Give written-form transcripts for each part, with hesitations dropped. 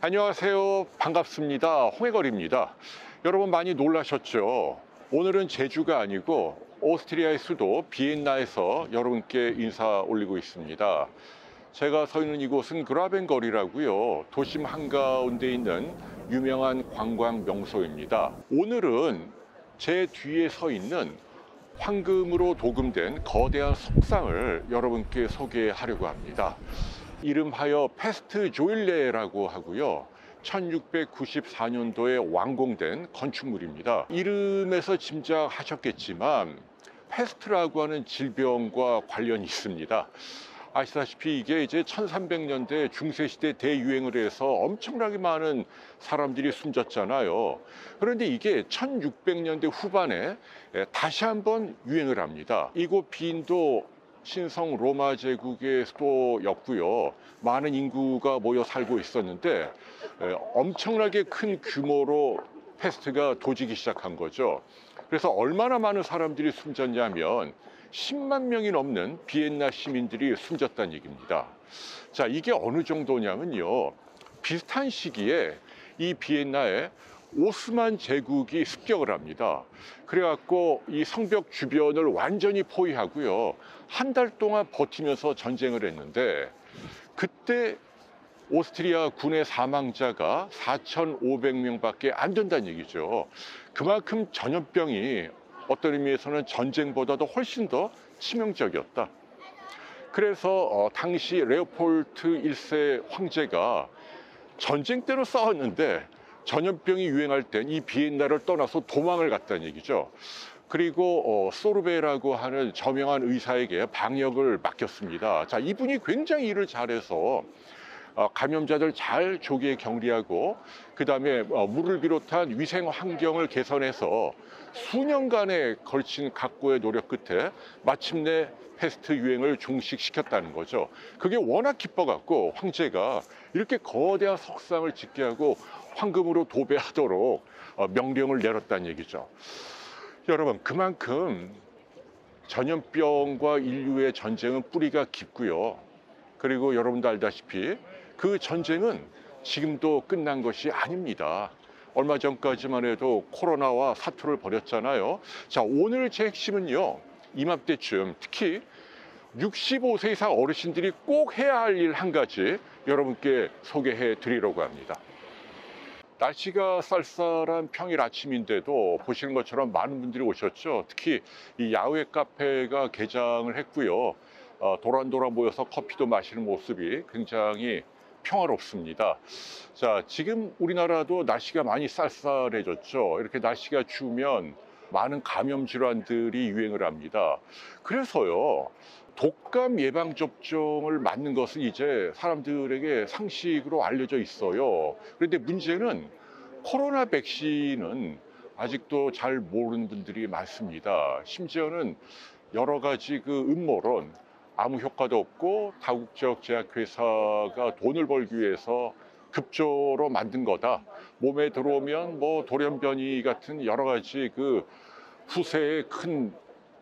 안녕하세요. 반갑습니다. 홍해걸입니다. 여러분 많이 놀라셨죠? 오늘은 제주가 아니고 오스트리아의 수도 비엔나에서 여러분께 인사 올리고 있습니다. 제가 서 있는 이곳은 그라벤거리라고요. 도심 한가운데 있는 유명한 관광 명소입니다. 오늘은 제 뒤에 서 있는 황금으로 도금된 거대한 석상을 여러분께 소개하려고 합니다. 이름하여 페스트 조일레라고 하고요. 1694년도에 완공된 건축물입니다. 이름에서 짐작하셨겠지만 페스트라고 하는 질병과 관련이 있습니다. 아시다시피 이게 이제 1300년대 중세시대 대유행을 해서 엄청나게 많은 사람들이 숨졌잖아요. 그런데 이게 1600년대 후반에 다시 한번 유행을 합니다. 이곳 빈도 신성 로마 제국의 수도였고요. 많은 인구가 모여 살고 있었는데 엄청나게 큰 규모로 패스트가 도지기 시작한 거죠. 그래서 얼마나 많은 사람들이 숨졌냐면 10만 명이 넘는 비엔나 시민들이 숨졌다는 얘기입니다. 자, 이게 어느 정도냐면요. 비슷한 시기에 이 비엔나에 오스만 제국이 습격을 합니다. 그래갖고 이 성벽 주변을 완전히 포위하고요. 한 달 동안 버티면서 전쟁을 했는데 그때 오스트리아 군의 사망자가 4,500명밖에 안 된다는 얘기죠. 그만큼 전염병이 어떤 의미에서는 전쟁보다도 훨씬 더 치명적이었다. 그래서 당시 레오폴트 1세 황제가 전쟁 때로 싸웠는데 전염병이 유행할 땐 이 비엔나를 떠나서 도망을 갔다는 얘기죠. 그리고 소르베라고 하는 저명한 의사에게 방역을 맡겼습니다. 자, 이분이 굉장히 일을 잘해서 감염자들 잘 조기에 격리하고 그다음에 물을 비롯한 위생 환경을 개선해서 수년간에 걸친 각고의 노력 끝에 마침내 패스트 유행을 종식시켰다는 거죠. 그게 워낙 기뻐갖고 황제가 이렇게 거대한 석상을 짓게 하고 황금으로 도배하도록 명령을 내렸다는 얘기죠. 여러분, 그만큼 전염병과 인류의 전쟁은 뿌리가 깊고요. 그리고 여러분도 알다시피 그 전쟁은 지금도 끝난 것이 아닙니다. 얼마 전까지만 해도 코로나와 사투를 벌였잖아요. 자, 오늘 제 핵심은요. 이맘때쯤 특히 65세 이상 어르신들이 꼭 해야 할 일 한 가지 여러분께 소개해 드리려고 합니다. 날씨가 쌀쌀한 평일 아침인데도 보시는 것처럼 많은 분들이 오셨죠. 특히 이 야외 카페가 개장을 했고요. 도란도란 모여서 커피도 마시는 모습이 굉장히 평화롭습니다. 자, 지금 우리나라도 날씨가 많이 쌀쌀해졌죠. 이렇게 날씨가 추우면 많은 감염 질환들이 유행을 합니다. 그래서요, 독감 예방 접종을 맞는 것은 이제 사람들에게 상식으로 알려져 있어요. 그런데 문제는 코로나 백신은 아직도 잘 모르는 분들이 많습니다. 심지어는 여러 가지 그 음모론, 아무 효과도 없고 다국적 제약회사가 돈을 벌기 위해서 급조로 만든 거다. 몸에 들어오면 뭐 돌연변이 같은 여러 가지 그 후세의 큰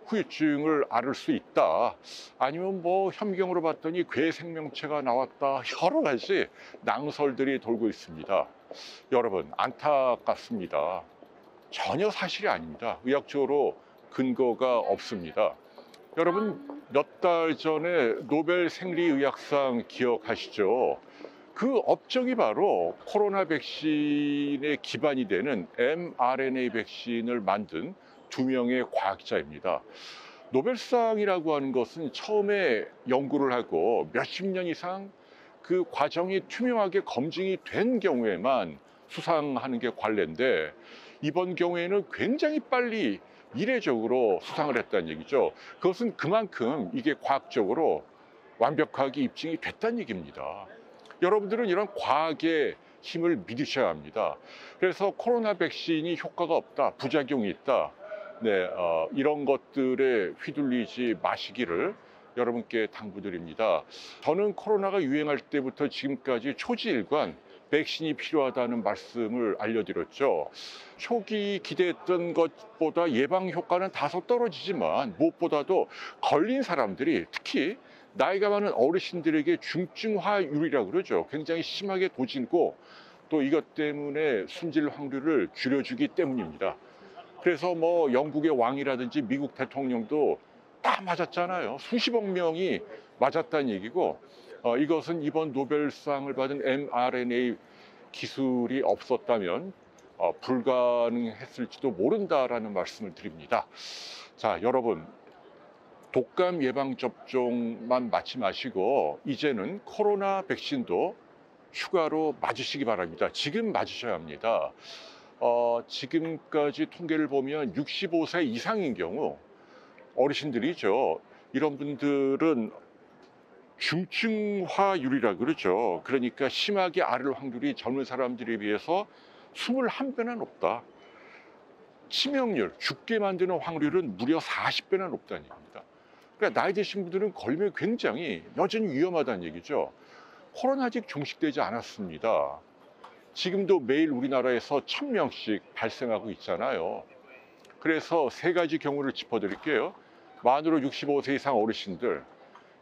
후유증을 앓을 수 있다. 아니면 뭐 현미경으로 봤더니 괴 생명체가 나왔다. 여러 가지 낭설들이 돌고 있습니다. 여러분, 안타깝습니다. 전혀 사실이 아닙니다. 의학적으로 근거가 없습니다. 여러분, 몇 달 전에 노벨 생리의학상 기억하시죠? 그 업적이 바로 코로나 백신의 기반이 되는 mRNA 백신을 만든 2명의 과학자입니다. 노벨상이라고 하는 것은 처음에 연구를 하고 몇십 년 이상 그 과정이 투명하게 검증이 된 경우에만 수상하는 게 관례인데 이번 경우에는 굉장히 빨리 이례적으로 수상을 했다는 얘기죠. 그것은 그만큼 이게 과학적으로 완벽하게 입증이 됐다는 얘기입니다. 여러분들은 이런 과학의 힘을 믿으셔야 합니다. 그래서 코로나 백신이 효과가 없다, 부작용이 있다, 이런 것들에 휘둘리지 마시기를 여러분께 당부드립니다. 저는 코로나가 유행할 때부터 지금까지 초지일관 백신이 필요하다는 말씀을 알려드렸죠. 초기 기대했던 것보다 예방 효과는 다소 떨어지지만 무엇보다도 걸린 사람들이 특히 나이가 많은 어르신들에게 중증화율이라고 그러죠. 굉장히 심하게 도지고 또 이것 때문에 숨질 확률을 줄여주기 때문입니다. 그래서 뭐 영국의 왕이라든지 미국 대통령도 다 맞았잖아요. 수십억 명이 맞았다는 얘기고, 이것은 이번 노벨상을 받은 mRNA 기술이 없었다면 불가능했을지도 모른다라는 말씀을 드립니다. 자, 여러분, 독감 예방 접종만 맞지 마시고 이제는 코로나 백신도 추가로 맞으시기 바랍니다. 지금 맞으셔야 합니다. 지금까지 통계를 보면 65세 이상인 경우 어르신들이죠. 이런 분들은 중증화율이라 그러죠. 그러니까 심하게 앓을 확률이 젊은 사람들에 비해서 21배나 높다. 치명률, 죽게 만드는 확률은 무려 40배나 높다는 얘기입니다. 그러니까 나이 드신 분들은 걸리면 굉장히 여전히 위험하다는 얘기죠. 코로나 아직 종식되지 않았습니다. 지금도 매일 우리나라에서 1000명씩 발생하고 있잖아요. 그래서 세 가지 경우를 짚어드릴게요. 만으로 65세 이상 어르신들,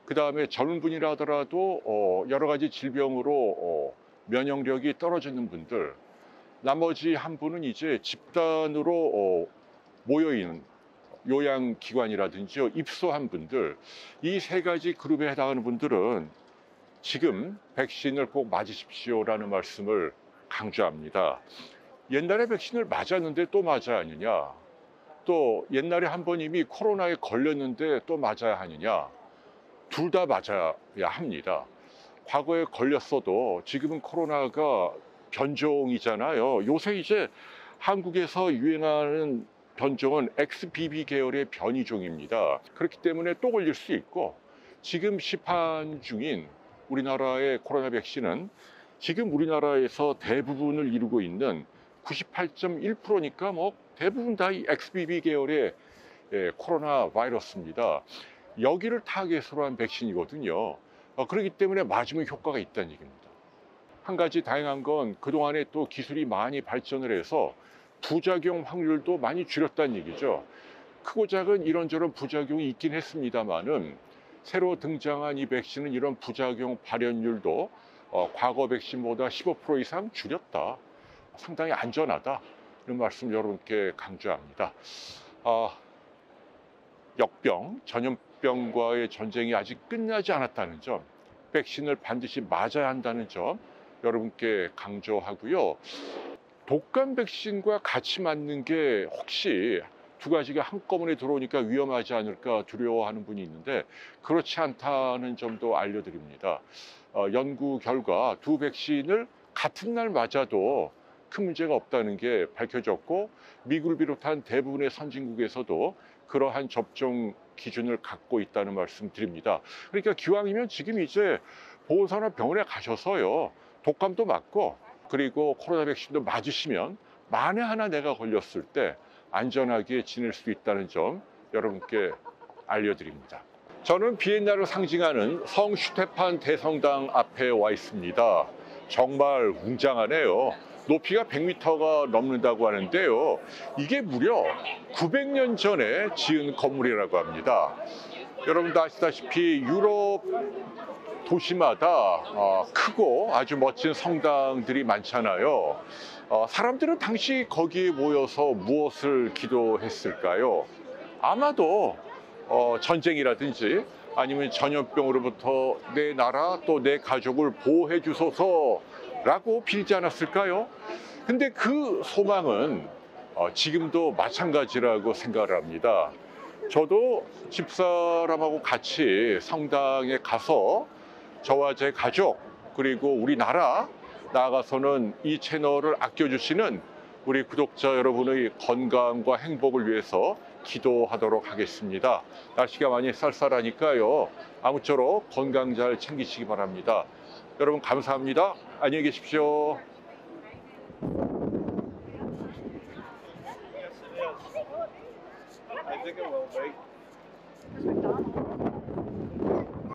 그 다음에 젊은 분이라 하더라도 여러 가지 질병으로 면역력이 떨어지는 분들, 나머지 한 분은 이제 집단으로 모여있는 요양기관이라든지 입소한 분들, 이 세 가지 그룹에 해당하는 분들은 지금 백신을 꼭 맞으십시오라는 말씀을 강조합니다. 옛날에 백신을 맞았는데 또 맞아야 하느냐, 또 옛날에 한 번 이미 코로나에 걸렸는데 또 맞아야 하느냐, 둘 다 맞아야 합니다. 과거에 걸렸어도 지금은 코로나가 변종이잖아요. 요새 이제 한국에서 유행하는 변종은 XBB 계열의 변이종입니다. 그렇기 때문에 또 걸릴 수 있고, 지금 시판 중인 우리나라의 코로나 백신은 지금 우리나라에서 대부분을 이루고 있는 98.1%니까 뭐 대부분 다 이 XBB 계열의 코로나 바이러스입니다. 여기를 타겟으로 한 백신이거든요. 그렇기 때문에 맞으면 효과가 있다는 얘기입니다. 한 가지 다행한 건 그동안에 또 기술이 많이 발전을 해서 부작용 확률도 많이 줄였다는 얘기죠. 크고 작은 이런저런 부작용이 있긴 했습니다만은 새로 등장한 이 백신은 이런 부작용 발현율도 과거 백신보다 15% 이상 줄였다. 상당히 안전하다. 이런 말씀 여러분께 강조합니다. 역병, 전염병과의 전쟁이 아직 끝나지 않았다는 점, 백신을 반드시 맞아야 한다는 점 여러분께 강조하고요. 독감 백신과 같이 맞는 게 혹시 두 가지가 한꺼번에 들어오니까 위험하지 않을까 두려워하는 분이 있는데 그렇지 않다는 점도 알려드립니다. 연구 결과 두 백신을 같은 날 맞아도 큰 문제가 없다는 게 밝혀졌고, 미국을 비롯한 대부분의 선진국에서도 그러한 접종 기준을 갖고 있다는 말씀 드립니다. 그러니까 기왕이면 지금 이제 보건소나 병원에 가셔서요, 독감도 맞고 그리고 코로나 백신도 맞으시면 만에 하나 내가 걸렸을 때 안전하게 지낼 수 있다는 점 여러분께 알려드립니다. 저는 비엔나를 상징하는 성 슈테판 대성당 앞에 와 있습니다. 정말 웅장하네요. 높이가 100m가 넘는다고 하는데요. 이게 무려 900년 전에 지은 건물이라고 합니다. 여러분도 아시다시피 유럽 도시마다 크고 아주 멋진 성당들이 많잖아요. 사람들은 당시 거기에 모여서 무엇을 기도했을까요? 아마도 전쟁이라든지 아니면 전염병으로부터 내 나라 또 내 가족을 보호해 주소서라고 빌지 않았을까요? 근데 그 소망은 지금도 마찬가지라고 생각을 합니다. 저도 집사람하고 같이 성당에 가서 저와 제 가족 그리고 우리나라, 나아가서는 이 채널을 아껴주시는 우리 구독자 여러분의 건강과 행복을 위해서 기도하도록 하겠습니다. 날씨가 많이 쌀쌀하니까요, 아무쪼록 건강 잘 챙기시기 바랍니다. 여러분 감사합니다. 안녕히 계십시오. I think it will be.